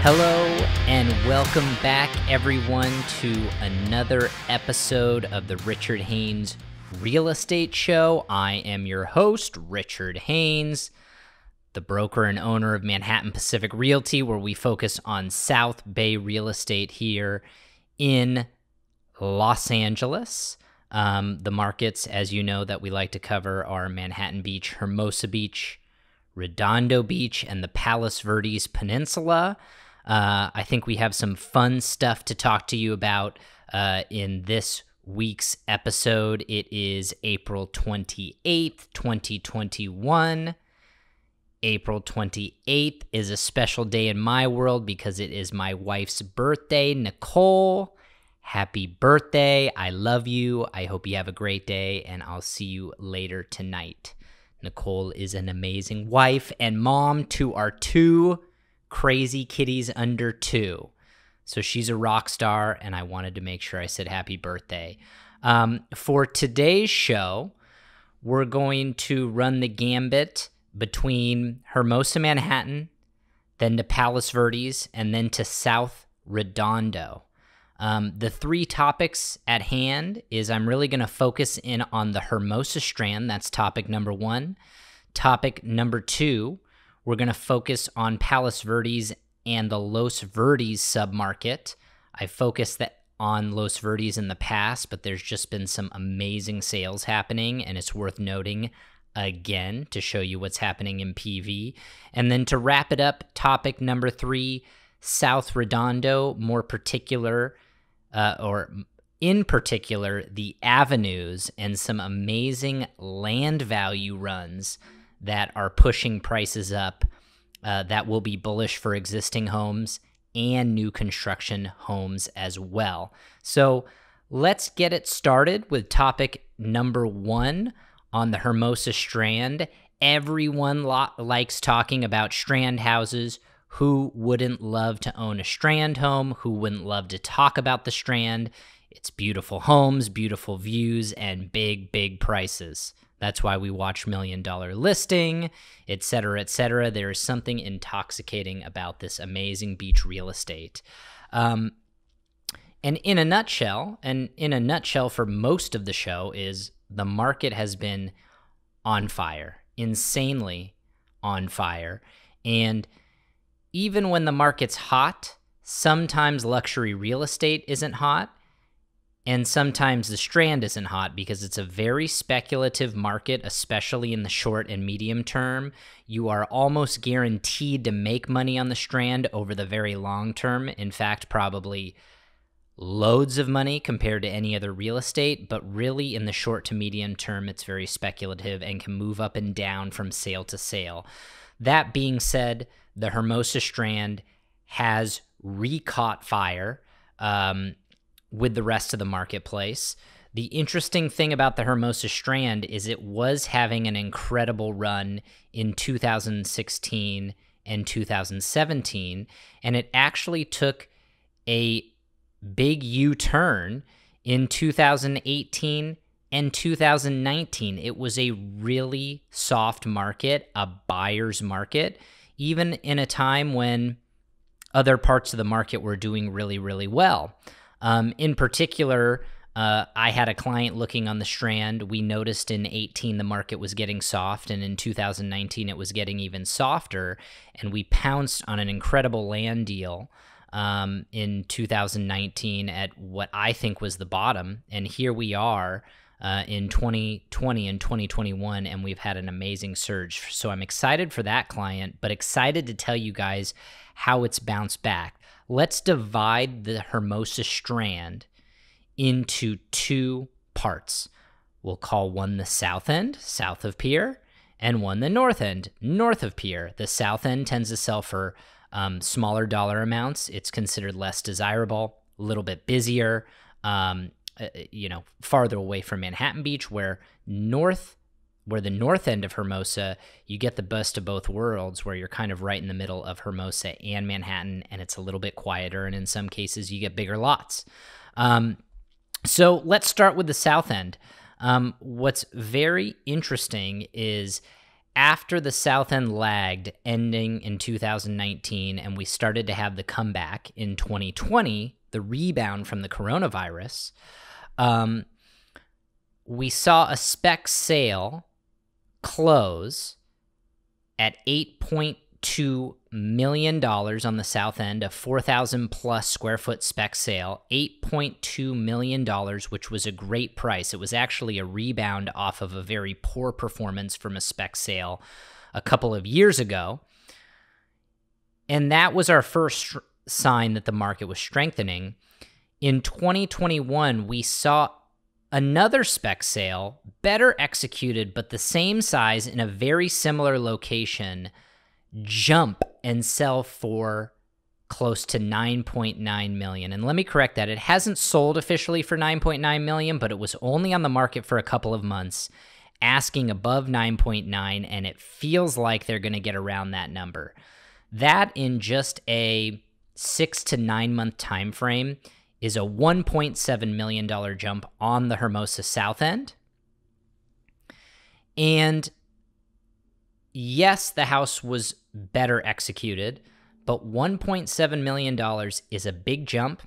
Hello and welcome back, everyone, to another episode of the Richard Haynes Real Estate Show. I am your host, Richard Haynes, the broker and owner of Manhattan Pacific Realty, where we focus on South Bay real estate here in Los Angeles. The markets, as you know, that we like to cover are Manhattan Beach, Hermosa Beach, Redondo Beach, and the Palos Verdes Peninsula. I think we have some fun stuff to talk to you about in this week's episode. It is April 28th, 2021. April 28th is a special day in my world because it is my wife's birthday. Nicole, happy birthday. I love you. I hope you have a great day, and I'll see you later tonight. Nicole is an amazing wife and mom to our two crazy kitties under 2. So she's a rock star, and I wanted to make sure I said happy birthday. For today's show, we're going to run the gambit between Hermosa, Manhattan, then to Palos Verdes, and then to South Redondo. The three topics at hand is I'm really going to focus in on the Hermosa Strand. That's topic number 1. Topic number 2, we're going to focus on Palos Verdes and the Los Verdes submarket. I focused on Los Verdes in the past, but there's just been some amazing sales happening, and it's worth noting again to show you what's happening in PV. And then to wrap it up, topic number 3, South Redondo, more particular, or in particular, the avenues and some amazing land value runs that are pushing prices up that will be bullish for existing homes and new construction homes as well. So let's get it started with topic number 1 on the Hermosa Strand. Everyone likes talking about strand houses. Who wouldn't love to own a strand home? Who wouldn't love to talk about the Strand? It's beautiful homes, beautiful views, and big, big prices. That's why we watch $1 Million Listing, et cetera, et cetera. There is something intoxicating about this amazing beach real estate. And in a nutshell for most of the show, is the market has been on fire, insanely on fire. And even when the market's hot, sometimes luxury real estate isn't hot, and sometimes the Strand isn't hot because it's a very speculative market, especially in the short and medium term. You are almost guaranteed to make money on the Strand over the very long term. In fact, probably loads of money compared to any other real estate, but really in the short to medium term, it's very speculative and can move up and down from sale to sale. That being said, the Hermosa Strand has recaught fire with the rest of the marketplace. The interesting thing about the Hermosa Strand is it was having an incredible run in 2016 and 2017, and it actually took a big U-turn in 2018 and 2019. It was a really soft market, a buyer's market, even in a time when other parts of the market were doing really, really well. In particular, I had a client looking on the Strand. We noticed in 2018 the market was getting soft, and in 2019 it was getting even softer, and we pounced on an incredible land deal in 2019 at what I think was the bottom, and here we are in 2020 and 2021, and we've had an amazing surge. So I'm excited for that client, but excited to tell you guys how it's bounced back. Let's divide the Hermosa Strand into 2 parts. We'll call one the south end, south of Pier, and one the north end, north of Pier. The south end tends to sell for smaller dollar amounts. It's considered less desirable, a little bit busier, farther away from Manhattan Beach, where the north end of Hermosa, you get the best of both worlds, where you're kind of right in the middle of Hermosa and Manhattan, and it's a little bit quieter, and in some cases you get bigger lots. So let's start with the south end. What's very interesting is after the South End lagged, ending in 2019, and we started to have the comeback in 2020, the rebound from the coronavirus, we saw a spec sale close at $8.2 million on the South End, a 4,000 plus square foot spec sale, $8.2 million, which was a great price. It was actually a rebound off of a very poor performance from a spec sale a couple of years ago. And that was our first sign that the market was strengthening. In 2021, we saw another spec sale, better executed, but the same size in a very similar location, jump and sell for close to $9.9 million. And let me correct that. It hasn't sold officially for $9.9 million, but it was only on the market for a couple of months, asking above 9.9, and it feels like they're going to get around that number. That in just a 6 to 9 month time frame is a $1.7 million jump on the Hermosa South End. And yes, the house was better executed, but $1.7 million is a big jump.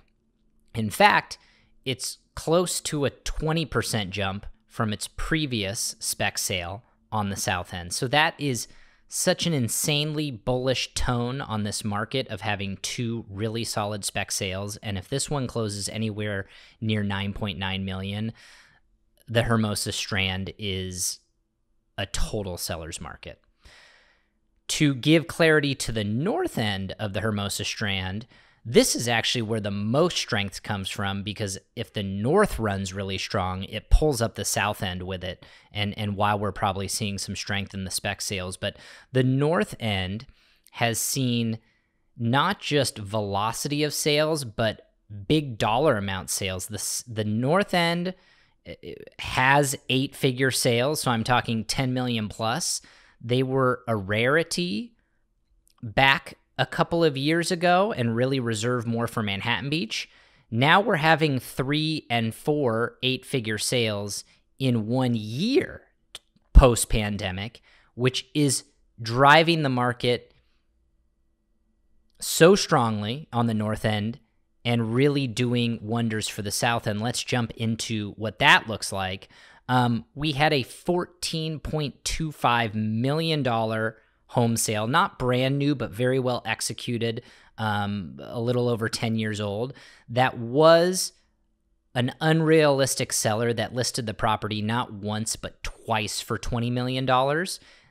In fact, it's close to a 20% jump from its previous spec sale on the South End. So that is such an insanely bullish tone on this market of having two really solid spec sales. And if this one closes anywhere near 9.9 million, the Hermosa Strand is a total seller's market. To give clarity to the north end of the Hermosa Strand, this is actually where the most strength comes from, because if the north runs really strong, it pulls up the south end with it, and while we're probably seeing some strength in the spec sales, but the north end has seen not just velocity of sales, but big dollar amount sales. The north end has 8-figure sales, so I'm talking 10 million plus. They were a rarity back a couple of years ago and really reserved more for Manhattan Beach. Now we're having 3 and 4 8-figure sales in 1 year post-pandemic, which is driving the market so strongly on the north end and really doing wonders for the south end. Let's jump into what that looks like. We had a $14.25 million home sale, not brand new, but very well executed, a little over 10 years old. That was an unrealistic seller that listed the property not once, but twice for $20 million.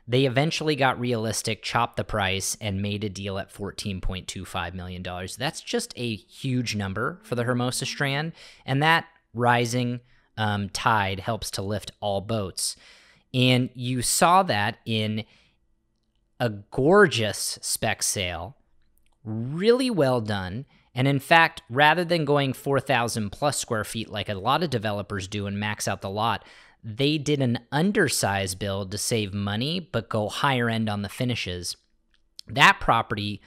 They eventually got realistic, chopped the price, and made a deal at $14.25 million. That's just a huge number for the Hermosa Strand, and that rising tide helps to lift all boats. And you saw that in a gorgeous spec sale, really well done. And in fact, rather than going 4,000 plus square feet like a lot of developers do and max out the lot, they did an undersized build to save money, but go higher end on the finishes. That property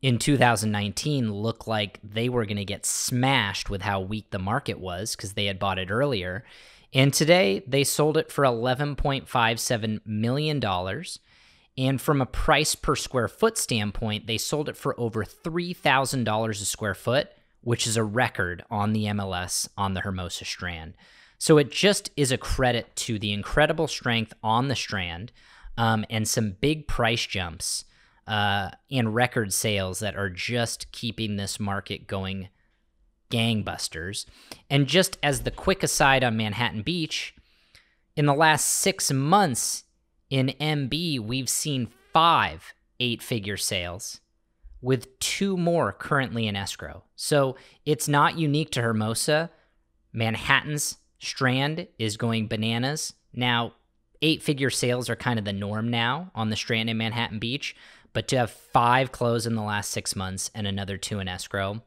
in 2019 looked like they were going to get smashed with how weak the market was because they had bought it earlier. And today they sold it for $11.57 million. And from a price per square foot standpoint, they sold it for over $3,000 a square foot, which is a record on the MLS on the Hermosa Strand. So it just is a credit to the incredible strength on the Strand and some big price jumps and record sales that are just keeping this market going gangbusters. And just as the quick aside on Manhattan Beach, in the last 6 months, in MB, we've seen 5 8-figure sales, with 2 more currently in escrow. So it's not unique to Hermosa. Manhattan's Strand is going bananas. Now, 8-figure sales are kind of the norm now on the Strand in Manhattan Beach, but to have 5 close in the last 6 months and another 2 in escrow,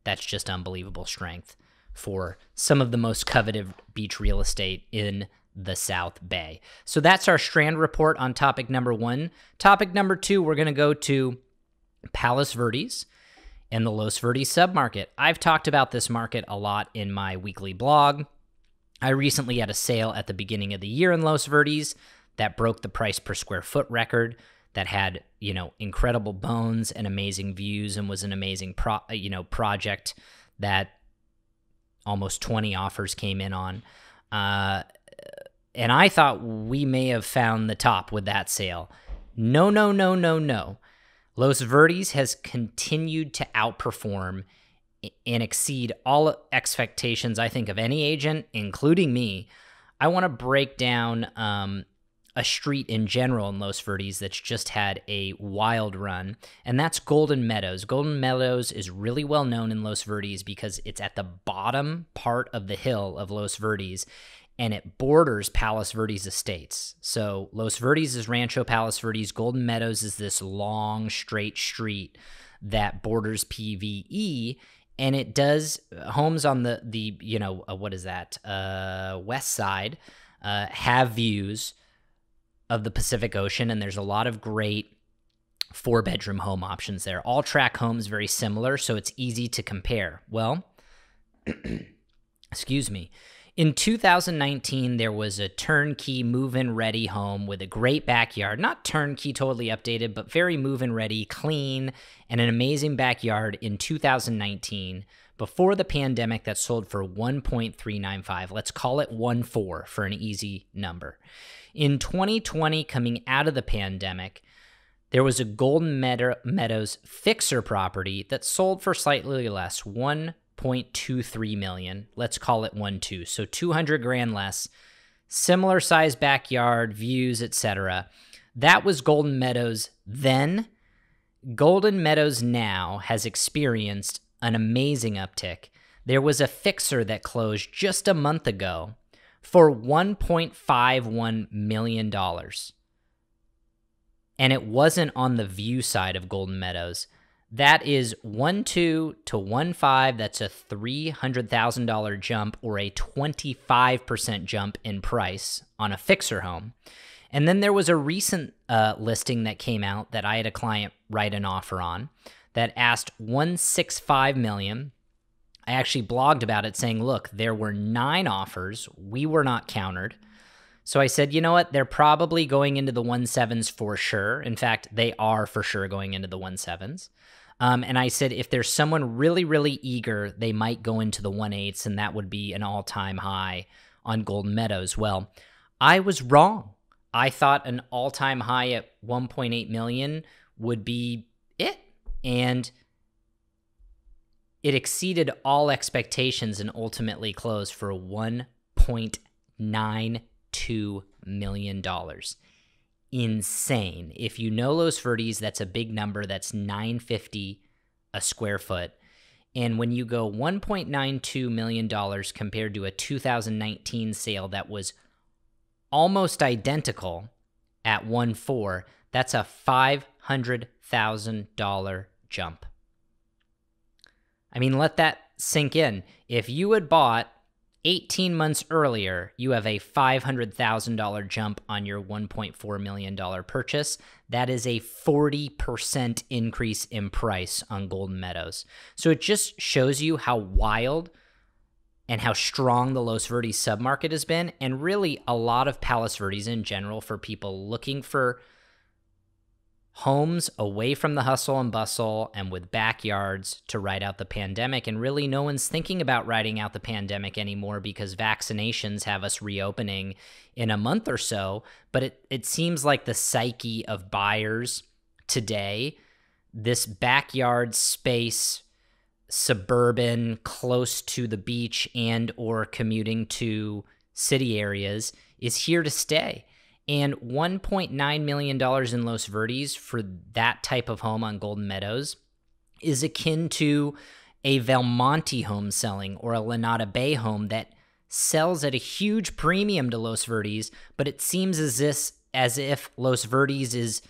that's just unbelievable strength for some of the most coveted beach real estate in the South Bay. So that's our Strand report on topic number 1. Topic number 2, we're going to go to Palos Verdes and the Los Verdes submarket. I've talked about this market a lot in my weekly blog. I recently had a sale at the beginning of the year in Los Verdes. that broke the price per square foot record, that had, incredible bones and amazing views, and was an amazing project that almost 20 offers came in on. And I thought we may have found the top with that sale. No. Los Verdes has continued to outperform and exceed all expectations, I think, of any agent, including me. I want to break down a street in general in Los Verdes that's just had a wild run, and that's Golden Meadows. Golden Meadows is really well known in Los Verdes because it's at the bottom part of the hill of Los Verdes, and it borders Palos Verdes estates. So Los Verdes is Rancho Palos Verdes. Golden Meadows is this long, straight street that borders PVE, and it does homes on the west side have views of the Pacific Ocean, and there's a lot of great 4-bedroom home options there. All track homes, very similar, so it's easy to compare. Well, excuse me. In 2019, there was a turnkey move-in ready home with a great backyard. Not turnkey, totally updated, but very move-in ready, clean, and an amazing backyard in 2019 before the pandemic that sold for $1.395. Let's call it 1.4 for an easy number. In 2020, coming out of the pandemic, there was a Golden Meadows fixer property that sold for slightly less, $1.23 million. Let's call it 1.2, so $200,000 less. Similar size backyard, views, etc. That was Golden Meadows then. Golden Meadows now has experienced an amazing uptick. There was a fixer that closed just a month ago for $1.51 million. And it wasn't on the view side of Golden Meadows. That is 1.2 to 1.5. That's a $300,000 jump, or a 25% jump in price on a fixer home. And then there was a recent listing that came out that I had a client write an offer on that asked $1.65 million. I actually blogged about it saying, look, there were 9 offers. We were not countered. So I said, you know what? They're probably going into the 1.7s for sure. In fact, they are for sure going into the 1.7s. And I said, if there's someone really, really eager, they might go into the 1.8s, and that would be an all-time high on Golden Meadows. Well, I was wrong. I thought an all-time high at 1.8 million would be it. And it exceeded all expectations and ultimately closed for $1.92 million. Insane. If you know Los Verdes, that's a big number. That's $950 a square foot. And when you go $1.92 million compared to a 2019 sale that was almost identical at 1.4, that's a $500,000 jump. I mean, let that sink in. If you had bought 18 months earlier, you have a $500,000 jump on your $1.4 million purchase. That is a 40% increase in price on Golden Meadows. So it just shows you how wild and how strong the Los Verdes submarket has been, and really a lot of Palos Verdes in general, for people looking for homes away from the hustle and bustle and with backyards to ride out the pandemic. And really no one's thinking about riding out the pandemic anymore because vaccinations have us reopening in a month or so. But it seems like the psyche of buyers today, this backyard space, suburban, close to the beach and or commuting to city areas, is here to stay. And $1.9 million in Los Verdes for that type of home on Golden Meadows is akin to a Valmonte home selling or a Lanada Bay home that sells at a huge premium to Los Verdes, but it seems as if Los Verdes is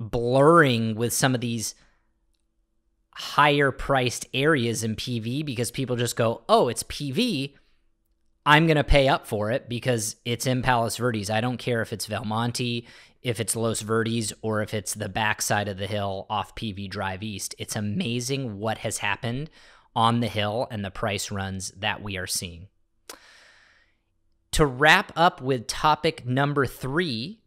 blurring with some of these higher priced areas in PV because people just go, oh, it's PV, I'm going to pay up for it because it's in Palos Verdes. I don't care if it's Valmonte, if it's Los Verdes, or if it's the backside of the hill off PV Drive East. It's amazing what has happened on the hill and the price runs that we are seeing. To wrap up with topic number 3,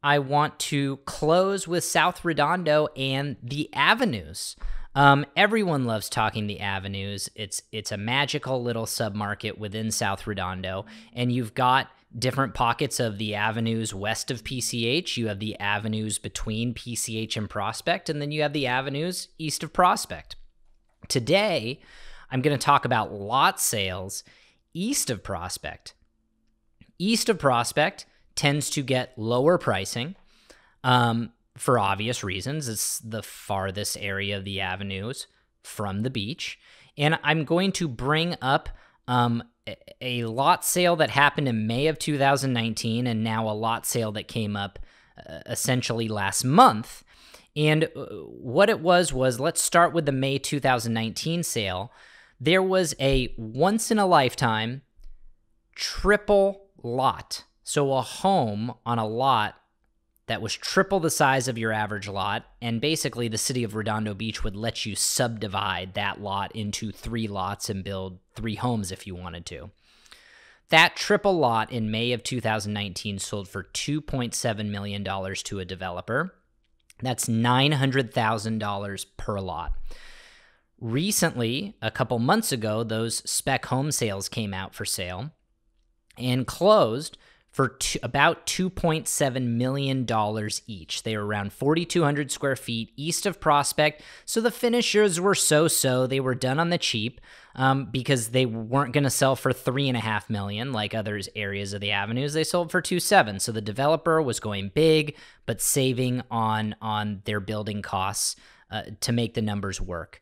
I want to close with South Redondo and the avenues. Everyone loves talking the avenues. It's a magical little submarket within South Redondo, and you've got different pockets of the avenues west of PCH. You have the avenues between PCH and Prospect, and then you have the avenues east of Prospect. Today, I'm going to talk about lot sales east of Prospect. East of Prospect tends to get lower pricing for obvious reasons. It's the farthest area of the avenues from the beach. And I'm going to bring up a lot sale that happened in May of 2019 and now a lot sale that came up essentially last month. And what it was, let's start with the May 2019 sale. There was a once-in-a-lifetime triple lot. So a home on a lot that was triple the size of your average lot, and basically the city of Redondo Beach would let you subdivide that lot into 3 lots and build 3 homes if you wanted to. That triple lot in May of 2019 sold for $2.7 million to a developer. That's $900,000 per lot. Recently, a couple months ago, those spec home sales came out for sale and closed for about $2.7 million each. They were around 4,200 square feet east of Prospect, so the finishers were so-so. They were done on the cheap because they weren't going to sell for $3.5 million like other areas of the avenues. They sold for $2.7 million, so the developer was going big but saving on their building costs to make the numbers work.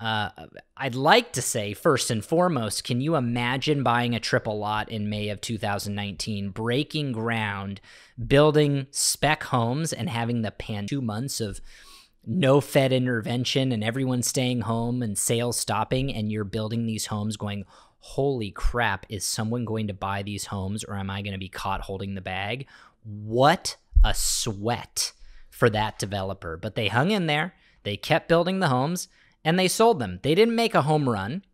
I'd like to say, first and foremost, can you imagine buying a triple lot in May of 2019, breaking ground, building spec homes, and having the 2 months of no Fed intervention and everyone staying home and sales stopping, and you're building these homes going, holy crap, is someone going to buy these homes or am I going to be caught holding the bag? What a sweat for that developer. But they hung in there. They kept building the homes. And they sold them. They didn't make a home run.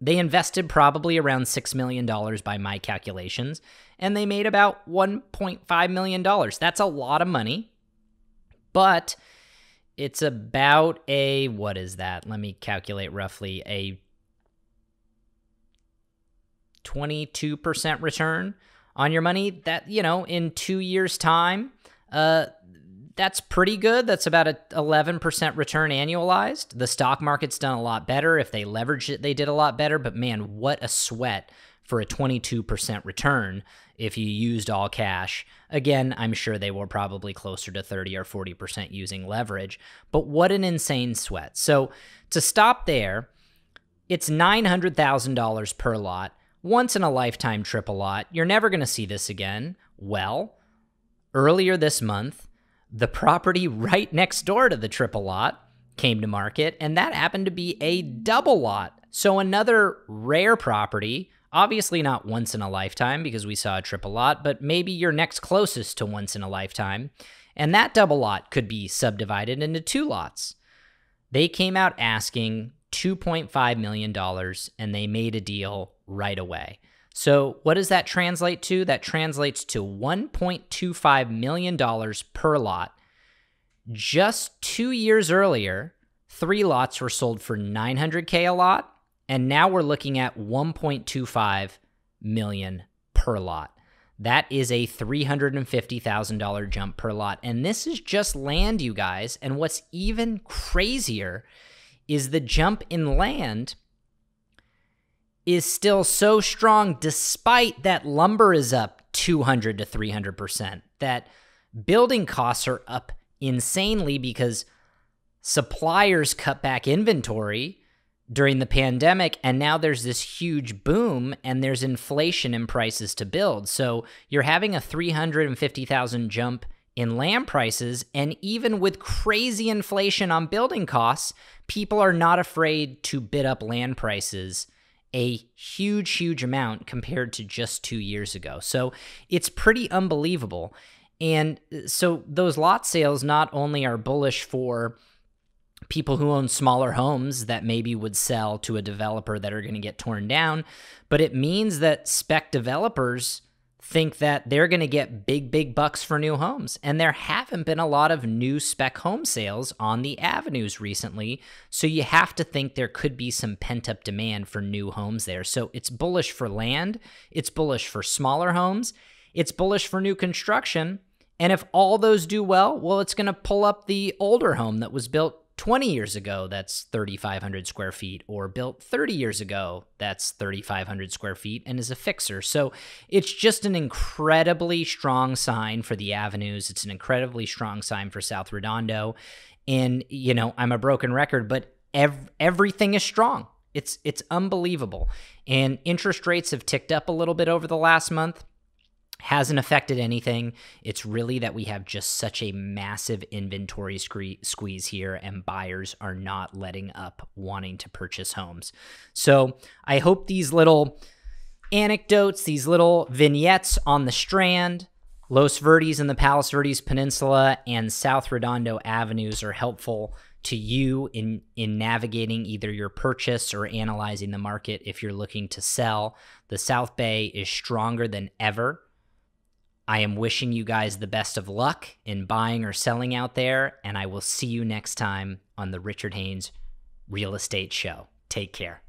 They invested probably around $6 million by my calculations, and they made about $1.5 million. That's a lot of money, but it's about what is that? Let me calculate roughly, a 22% return on your money. That, in 2 years' time, that's pretty good. That's about an 11% return annualized. The stock market's done a lot better. If they leveraged it, they did a lot better. But man, what a sweat for a 22% return if you used all cash. Again, I'm sure they were probably closer to 30 or 40% using leverage. But what an insane sweat. So to stop there, it's $900,000 per lot. Once in a lifetime triple lot. You're never going to see this again. Well, earlier this month, the property right next door to the triple lot came to market, and that happened to be a double lot. So another rare property, obviously not once in a lifetime because we saw a triple lot, but maybe your next closest to once in a lifetime. And that double lot could be subdivided into 2 lots. They came out asking $2.5 million, and they made a deal right away. So what does that translate to? That translates to $1.25 million per lot. Just 2 years earlier, 3 lots were sold for $900K a lot, and now we're looking at $1.25 million per lot. That is a $350,000 jump per lot, and this is just land, you guys. And what's even crazier is the jump in land is still so strong despite that lumber is up 200 to 300%, that building costs are up insanely because suppliers cut back inventory during the pandemic, and now there's this huge boom and there's inflation in prices to build. So you're having a $350,000 jump in land prices, and even with crazy inflation on building costs, people are not afraid to bid up land prices a huge amount compared to just 2 years ago. So it's pretty unbelievable. And so those lot sales not only are bullish for people who own smaller homes that maybe would sell to a developer that are going to get torn down, but it means that spec developers think that they're going to get big bucks for new homes. And there haven't been a lot of new spec home sales on the avenues recently. So you have to think there could be some pent-up demand for new homes there. So it's bullish for land. It's bullish for smaller homes. It's bullish for new construction. And if all those do well, it's going to pull up the older home that was built 20 years ago, that's 3,500 square feet, or built 30 years ago, that's 3,500 square feet, and is a fixer. So it's just an incredibly strong sign for the avenues. It's an incredibly strong sign for South Redondo. And, I'm a broken record, but everything is strong. It's unbelievable. And interest rates have ticked up a little bit over the last month. Hasn't affected anything. It's really that we have just such a massive inventory squeeze here, and buyers are not letting up wanting to purchase homes. So I hope these little anecdotes, these little vignettes on the Strand, Los Verdes and the Palos Verdes Peninsula, and South Redondo avenues are helpful to you in navigating either your purchase or analyzing the market if you're looking to sell. The South Bay is stronger than ever. I am wishing you guys the best of luck in buying or selling out there, and I will see you next time on the Richard Haynes Real Estate Show. Take care.